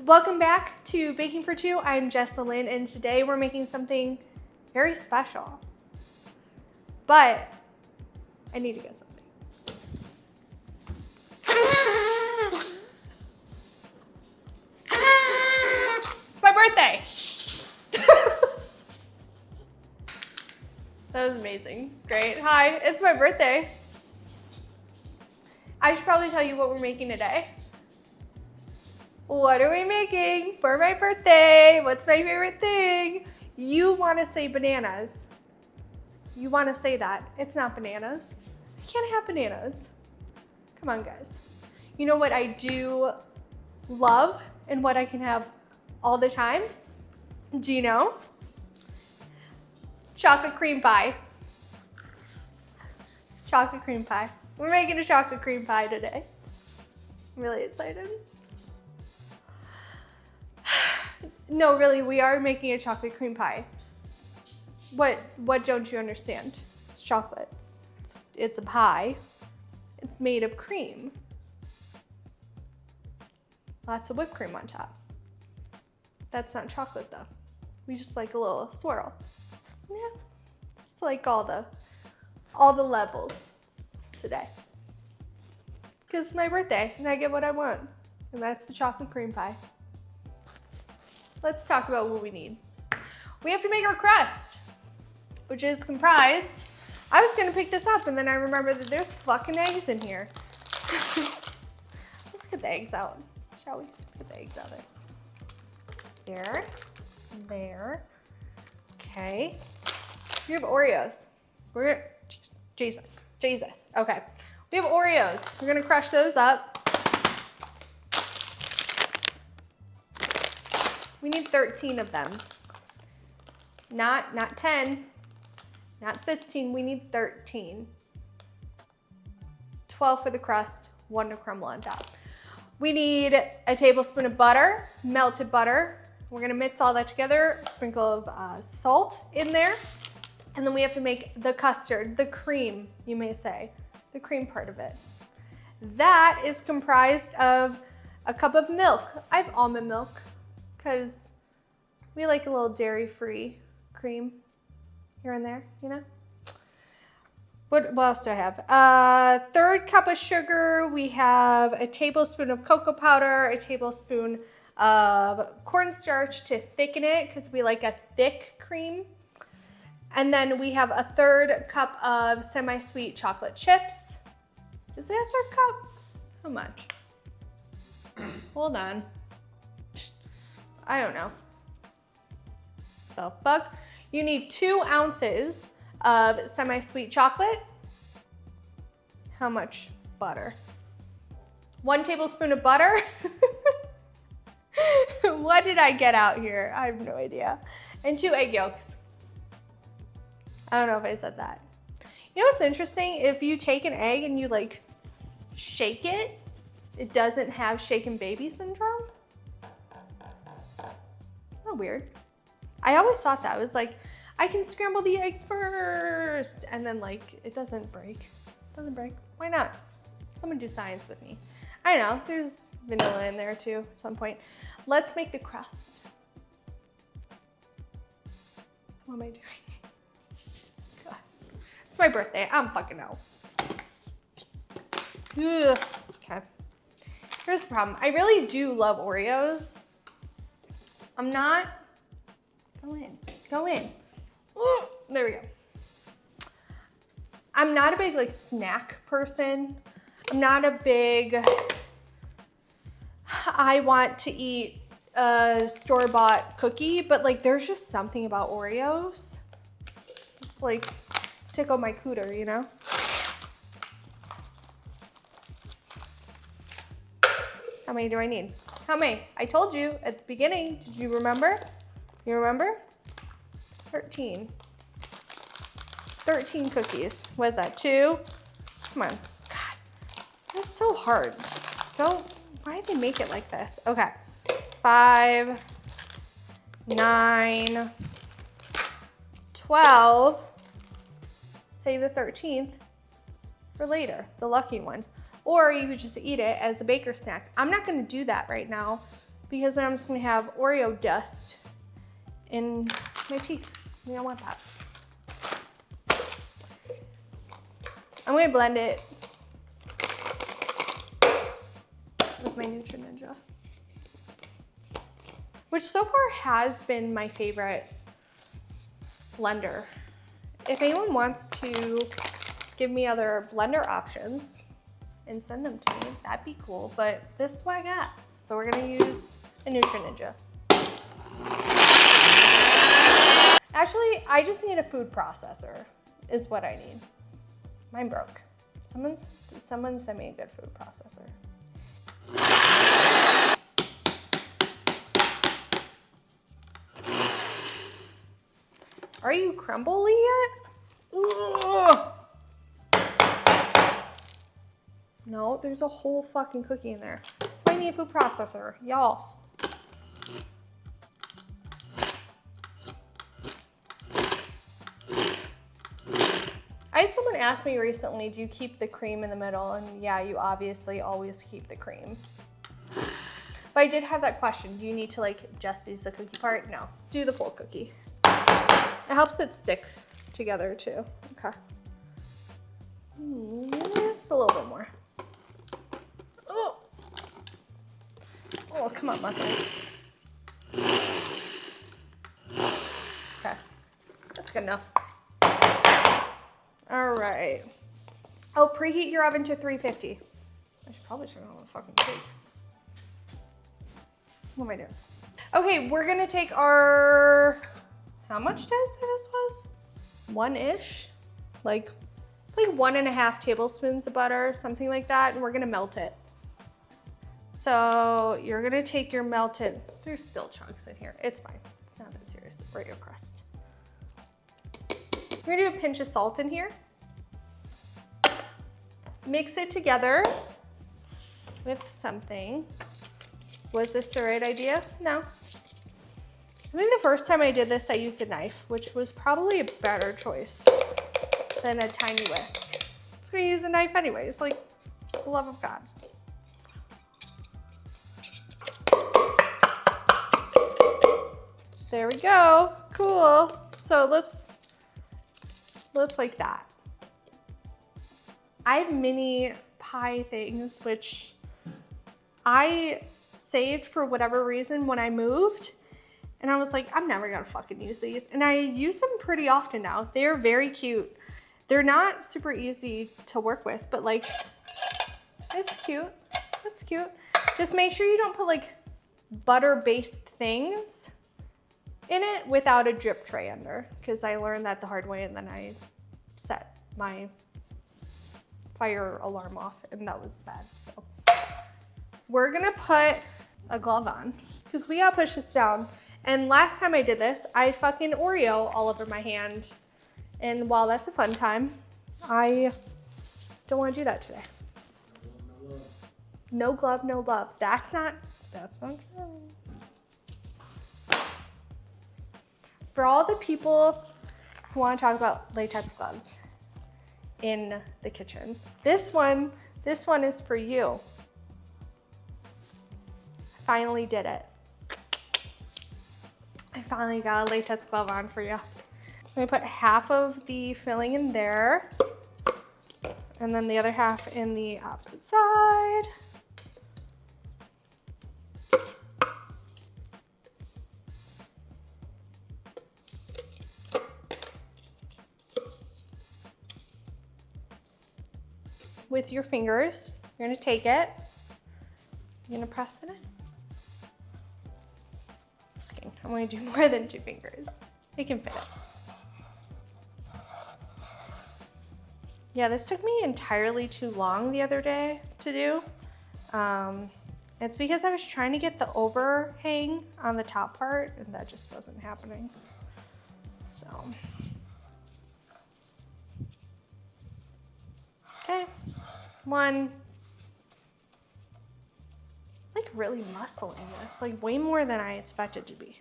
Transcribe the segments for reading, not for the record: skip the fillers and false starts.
Welcome back to Baking for Two. I'm Jessalyn, and today we're making something very special. But I need to get something. It's my birthday. That was amazing. Great. Hi, it's my birthday. I should probably tell you what we're making today. What are we making for my birthday? What's my favorite thing? You want to say bananas. You want to say that. It's not bananas. I can't have bananas. Come on, guys. You know what I do love and what I can have all the time? Do you know? Chocolate cream pie. Chocolate cream pie. We're making a chocolate cream pie today. I'm really excited. No, really, we are making a chocolate cream pie. What don't you understand? It's chocolate. It's a pie. It's made of cream. Lots of whipped cream on top. That's not chocolate though. We just like a little swirl. Yeah, just like all the levels today. Because it's my birthday and I get what I want. And that's the chocolate cream pie. Let's talk about what we need. We have to make our crust, which is comprised. I was gonna pick this up and then I remembered that there's fucking eggs in here. Let's get the eggs out, shall we? Get the eggs out there. There. Okay. We have Oreos. Jesus. Okay. We have Oreos. We're gonna crush those up. We need 13 of them. Not 10, not 16, we need 13. 12 for the crust, 1 to crumble on top. We need a tablespoon of butter, melted butter. We're gonna mix all that together, a sprinkle of salt in there. And then we have to make the custard, the cream, you may say, the cream part of it. That is comprised of a cup of milk. I have almond milk, because we like a little dairy-free cream here and there, you know? What else do I have? Third cup of sugar. We have a tablespoon of cocoa powder, a tablespoon of cornstarch to thicken it, because we like a thick cream. And then we have a third cup of semi-sweet chocolate chips. Is it a third cup? How much? Hold on. I don't know. The fuck? You need 2 ounces of semi-sweet chocolate. How much butter? 1 tablespoon of butter. What did I get out here? I have no idea. And 2 egg yolks. I don't know if I said that. You know what's interesting? If you take an egg and you like shake it, it doesn't have shaken baby syndrome. Oh, weird. I always thought that. I was like, I can scramble the egg first. And then like, it doesn't break. It doesn't break. Why not? Someone do science with me. I don't know, there's vanilla in there too at some point. Let's make the crust. What am I doing? God. It's my birthday, I don't fucking know. Ugh. Okay. Here's the problem. I really do love Oreos. I'm not, go in. Ooh, there we go. I'm not a big like snack person. I'm not a big, I want to eat a store-bought cookie, but like there's just something about Oreos. Just like tickle my cooter, you know? How many do I need? How many? I told you at the beginning. Did you remember? You remember? 13. 13 cookies. What is that, 2? Come on. God, that's so hard. Why did they make it like this? Okay. 5, 9, 12. Save the 13th for later, the lucky one. Or you could just eat it as a baker snack. I'm not gonna do that right now because then I'm just gonna have Oreo dust in my teeth. We don't want that. I'm gonna blend it with my Ninja, which so far has been my favorite blender. If anyone wants to give me other blender options and send them to me, that'd be cool, but this is what I got. So we're gonna use a Ninja. Actually, I just need a food processor is what I need. Mine broke. Someone send me a good food processor. Are you crumbly yet? Ugh. No, there's a whole fucking cookie in there. That's why I need a food processor, y'all. I had someone ask me recently, do you keep the cream in the middle? And yeah, you obviously always keep the cream. But I did have that question. Do you need to like just use the cookie part? No, do the full cookie. It helps it stick together too. Okay. Just a little bit more. Oh, oh, come on, muscles. Okay, that's good enough. All right. Oh, preheat your oven to 350. I should probably turn on the fucking cake. What am I doing? Okay, we're gonna take our, how much did I say this was? One-ish? Like, it's like 1.5 tablespoons of butter, something like that, and we're gonna melt it. So you're gonna take your melted, there's still chunks in here. It's fine, it's not that serious, Oreo crust. We're gonna do a pinch of salt in here. Mix it together with something. Was this the right idea? No. I think the first time I did this, I used a knife, which was probably a better choice than a tiny whisk. I'm just gonna use a knife anyways, like, for the love of God. There we go, cool. So let's like that. I have mini pie things, which I saved for whatever reason when I moved. And I was like, I'm never gonna fucking use these. And I use them pretty often now. They're very cute. They're not super easy to work with, but like, it's cute, it's cute. Just make sure you don't put like butter-based things in it without a drip tray under, because I learned that the hard way and then I set my fire alarm off and that was bad. So we're gonna put a glove on because we gotta push this down. And last time I did this, I fucking Oreo all over my hand. And while that's a fun time, I don't wanna do that today. No glove, no love. That's not true. For all the people who wanna talk about latex gloves in the kitchen, this one is for you. I finally did it. I finally got a latex glove on for you. I'm gonna put half of the filling in there and then the other half in the opposite side. With your fingers, you're gonna take it, you're gonna press it in. Just kidding, I'm gonna do more than 2 fingers. You can fit it. Yeah, this took me entirely too long the other day to do. It's because I was trying to get the overhang on the top part and that just wasn't happening. So. Okay, one. Like really muscling this, like way more than I expected to be.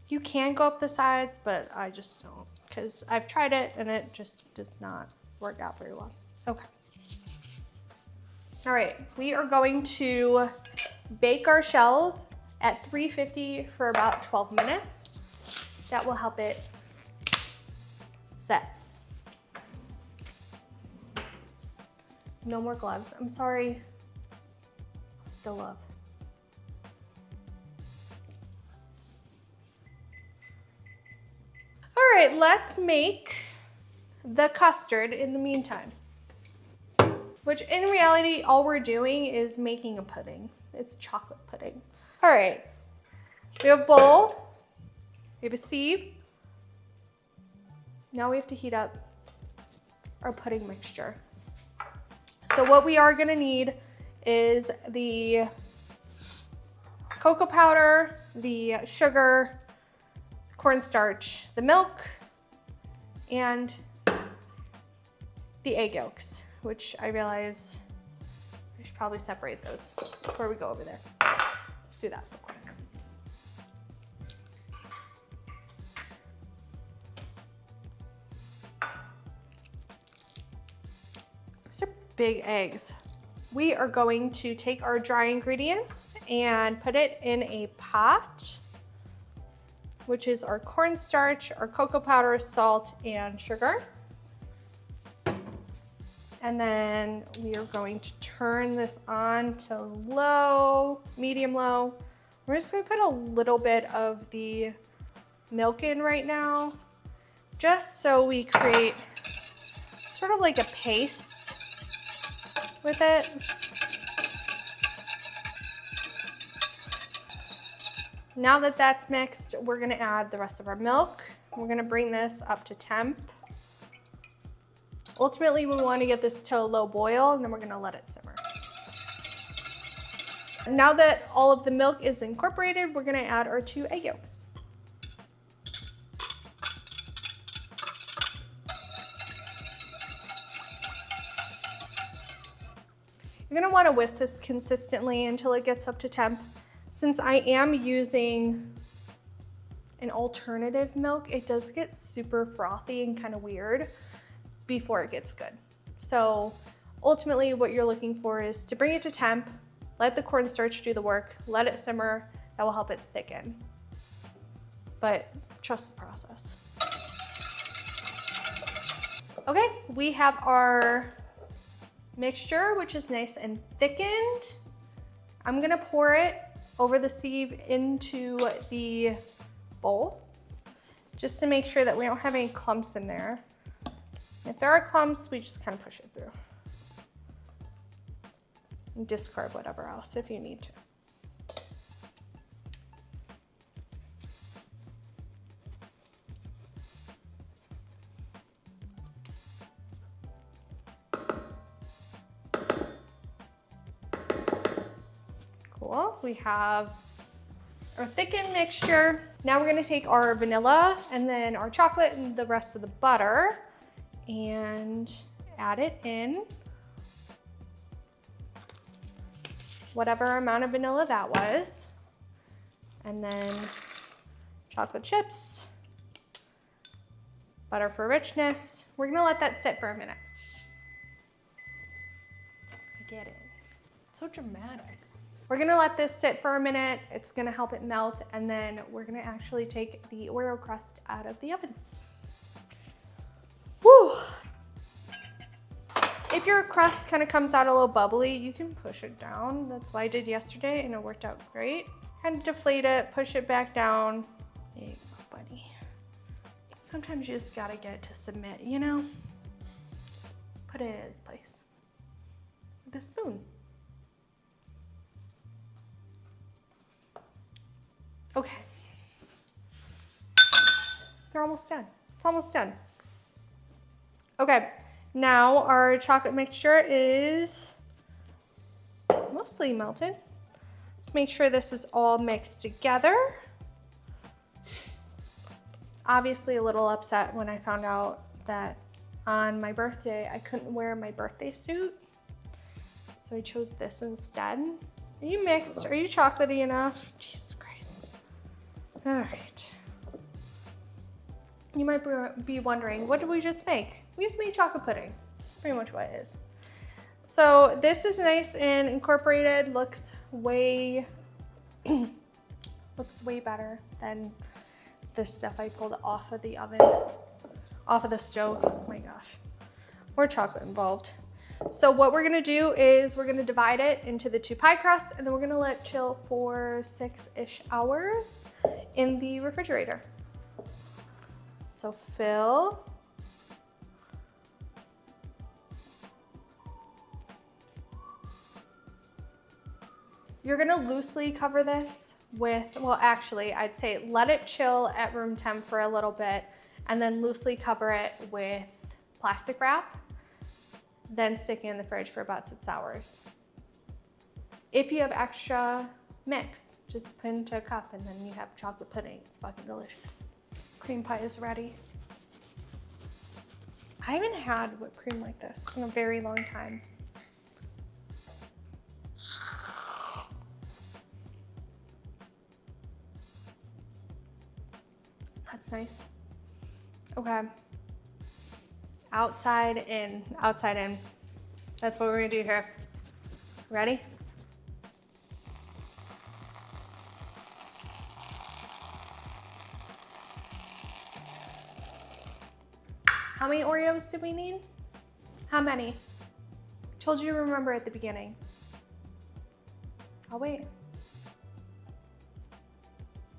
You can go up the sides, but I just don't, because I've tried it and it just does not work out very well. Okay. All right, we are going to bake our shells at 350 for about 12 minutes. That will help it set. No more gloves. I'm sorry. Still love. All right, let's make the custard in the meantime. Which in reality, all we're doing is making a pudding. It's chocolate pudding. All right, we have a bowl, we have a sieve. Now we have to heat up our pudding mixture. So what we are gonna need is the cocoa powder, the sugar, cornstarch, the milk, and the egg yolks, which I realize I should probably separate those before we go over there. Let's do that real quick. These are big eggs. We are going to take our dry ingredients and put it in a pot, which is our cornstarch, our cocoa powder, salt, and sugar. And then we are going to turn this on to low, medium low. We're just gonna put a little bit of the milk in right now, just so we create sort of like a paste with it. Now that that's mixed, we're gonna add the rest of our milk. We're gonna bring this up to temp. Ultimately, we wanna get this to a low boil, and then we're gonna let it simmer. Now that all of the milk is incorporated, we're gonna add our 2 egg yolks. You're gonna wanna whisk this consistently until it gets up to temp. Since I am using an alternative milk, it does get super frothy and kind of weird before it gets good. So ultimately what you're looking for is to bring it to temp, let the cornstarch do the work, let it simmer. That will help it thicken. But trust the process. Okay, we have our mixture, which is nice and thickened. I'm gonna pour it over the sieve into the bowl, just to make sure that we don't have any clumps in there. If there are clumps, we just kind of push it through. And discard whatever else if you need to. Cool, we have our thickened mixture. Now we're gonna take our vanilla and then our chocolate and the rest of the butter and add it in. Whatever amount of vanilla that was. And then chocolate chips, butter for richness. We're gonna let that sit for a minute. I get it. It's so dramatic. We're gonna let this sit for a minute. It's gonna help it melt, and then we're gonna actually take the Oreo crust out of the oven. Woo! If your crust kind of comes out a little bubbly, you can push it down. That's what I did yesterday, and it worked out great. Kind of deflate it, push it back down. There you go, buddy. Sometimes you just gotta get it to submit, you know? Just put it in its place with a spoon. Okay. They're almost done. It's almost done. Okay, now our chocolate mixture is mostly melted. Let's make sure this is all mixed together. Obviously a little upset when I found out that on my birthday, I couldn't wear my birthday suit. So I chose this instead. Are you mixed? Are you chocolatey enough? Jesus Christ. All right. You might be wondering, what did we just make? We just made chocolate pudding. That's pretty much what it is. So this is nice and incorporated, looks way Looks way better than this stuff I pulled off of the oven, off of the stove. Oh my gosh, more chocolate involved. So what we're gonna do is we're gonna divide it into the 2 pie crusts, and then we're gonna let it chill for 6-ish hours in the refrigerator. So fill. You're gonna loosely cover this with, well, actually, I'd say let it chill at room temp for a little bit, and then loosely cover it with plastic wrap, then stick it in the fridge for about 6 hours. If you have extra mix, just put into a cup and then you have chocolate pudding. It's fucking delicious. Cream pie is ready. I haven't had whipped cream like this in a very long time. That's nice. Okay. Outside in, outside in. That's what we're gonna do here. Ready? How many Oreos do we need? How many? Told you to remember at the beginning. I'll wait.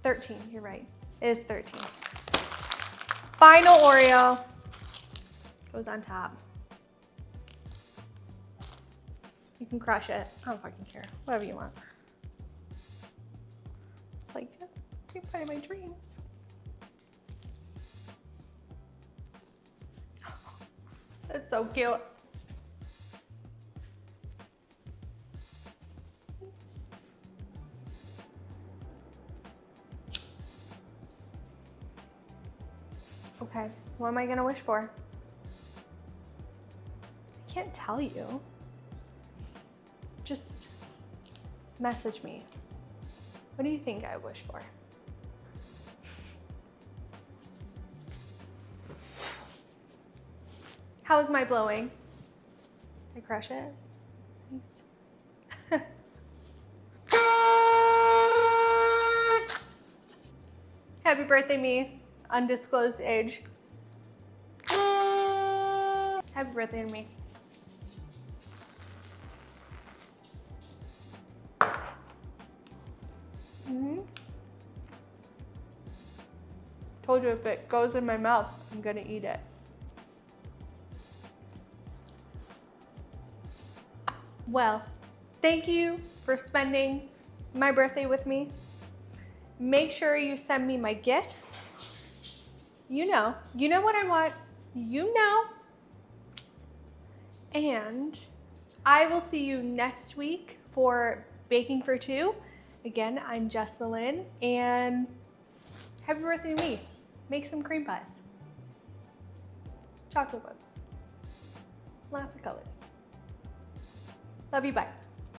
13, you're right. It is 13. Final Oreo goes on top. You can crush it. I don't fucking care. Whatever you want. It's like cream pie of my dreams. That's so cute. Okay, what am I gonna wish for? I can't tell you. Just message me. What do you think I wish for? How is my blowing? Did I crush it? Nice. Happy birthday, me. Undisclosed age. Happy birthday to me. Told you if it goes in my mouth, I'm gonna eat it. Well, thank you for spending my birthday with me. Make sure you send me my gifts. You know what I want, you know. And I will see you next week for Baking for Two. Again, I'm Jessalyn, and happy birthday to me. Make some cream pies. Chocolate ones. Lots of colors. Love you, bye.